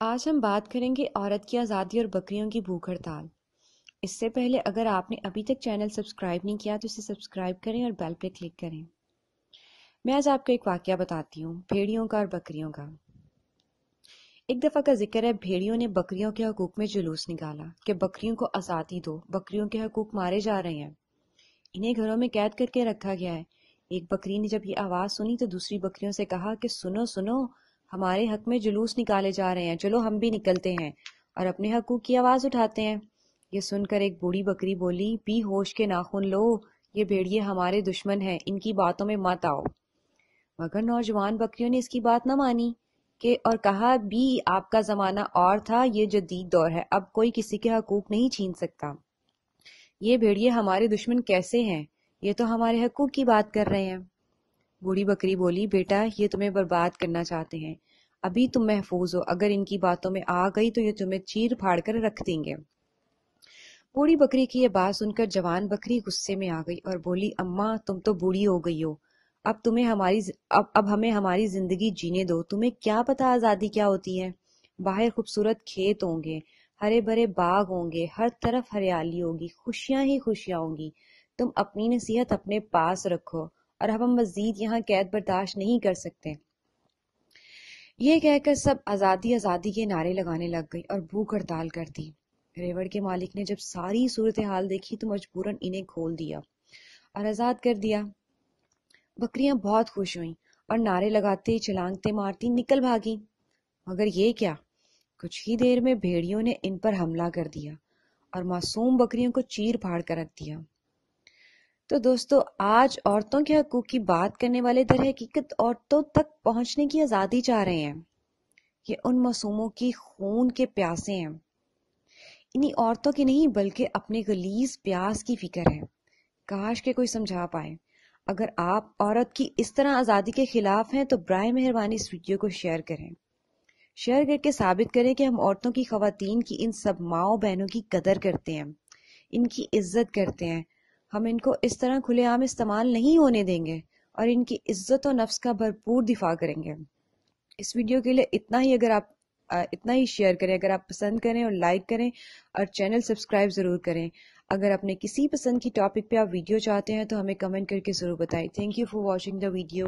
آج ہم بات کریں گے عورت کی آزادی اور بکریوں کی بھوک ہڑتال۔ اس سے پہلے اگر آپ نے ابھی تک چینل سبسکرائب نہیں کیا تو اسے سبسکرائب کریں اور بیل پہ کلک کریں۔ میں آج آپ کو ایک واقعہ بتاتی ہوں، بھیڑیوں کا اور بکریوں کا۔ ایک دفعہ کا ذکر ہے، بھیڑیوں نے بکریوں کے حقوق میں جلوس نکالا کہ بکریوں کو آزادی دو، بکریوں کے حقوق مارے جا رہے ہیں، انہیں گھروں میں قید کر کے رکھا گیا ہے۔ ایک بکری نے جب یہ آواز سنی تو دوسری بکریوں سے کہا کہ سنو سنو، ہمارے حق میں جلوس نکالے جا رہے ہیں، چلو ہم بھی نکلتے ہیں اور اپنے حقوق کی آواز اٹھاتے ہیں۔ یہ سن کر ایک بوڑھی بکری بولی، بھی ہوش کے ناخن لو، یہ بھیڑیے ہمارے دشمن ہیں، ان کی باتوں میں مت آؤ۔ مگر نوجوان بکریوں نے اس کی بات نہ مانی اور کہا بھی آپ کا زمانہ اور تھا، یہ جدید دور ہے، اب کوئی کسی کے حقوق نہیں چھین سکتا۔ یہ بھیڑیے ہمارے دشمن کیسے ہیں؟ یہ تو ہمارے حقوق کی بات کر رہے ہیں۔ بوڑھی بکری بولی، بیٹا یہ تمہیں برباد کرنا چاہتے ہیں، ابھی تم محفوظ ہو، اگر ان کی باتوں میں آ گئی تو یہ تمہیں چیر پھاڑ کر رکھ دیں گے۔ بوڑھی بکری کی یہ بات سن کر جوان بکری غصے میں آ گئی اور بولی، اماں تم تو بوڑھی ہو گئی ہو، اب ہمیں ہماری زندگی جینے دو، تمہیں کیا پتا آزادی کیا ہوتی ہے؟ باہر خوبصورت کھیت ہوں گے، ہرے بھرے باغ ہوں گے، ہر طرف ہریالی ہوگی، خوشیاں ہی خوشیاں ہوں گی، تم اپنی نصیحت اپنے پاس رکھو اور اب ہم مزید یہاں قید برداشت نہیں کر سکتے۔ یہ کہہ کر سب آزادی آزادی کے نعرے لگانے لگ گئی اور بھوک ہڑتال کر دی۔ ریوڑ کے مالک نے جب ساری صورتحال دیکھی تو مجبوراً انہیں کھول دیا اور آزاد کر دیا۔ بکریاں بہت خوش ہوئیں اور نعرے لگاتے چھلانگتے مارتی نکل بھاگی۔ مگر یہ کیا، کچھ ہی دیر میں بھیڑیوں نے ان پر حملہ کر دیا اور معصوم بکریوں کو چیر پھاڑ کر رکھ دیا۔ تو دوستو، آج عورتوں کے حقوق کی بات کرنے والے در حقیقت عورتوں تک پہنچنے کی آزادی چاہ رہے ہیں۔ یہ ان معصوموں کی خون کے پیاسے ہیں، انہی عورتوں کی نہیں بلکہ اپنے غلیظ پیاس کی فکر ہے۔ کاش کہ کوئی سمجھا پائے۔ اگر آپ عورت کی اس طرح آزادی کے خلاف ہیں تو برائے مہربانی اس ویڈیو کو شیئر کریں۔ شیئر کر کے ثابت کریں کہ ہم عورتوں کی، خواتین کی، ان سب ماؤں بہنوں کی قدر کرتے ہیں، ان کی عزت کرتے ہیں۔ ہم ان کو اس طرح کھلے عام استعمال نہیں ہونے دیں گے اور ان کی عزت و نفس کا بھرپور دفاع کریں گے۔ اس ویڈیو کے لیے اتنا ہی شیئر کریں، اگر آپ پسند کریں اور لائک کریں اور چینل سبسکرائب ضرور کریں۔ اگر اپنے کسی پسند کی ٹاپک پہ آپ ویڈیو چاہتے ہیں تو ہمیں کمنٹ کر کے ضرور بتائیں۔ Thank you for watching the video.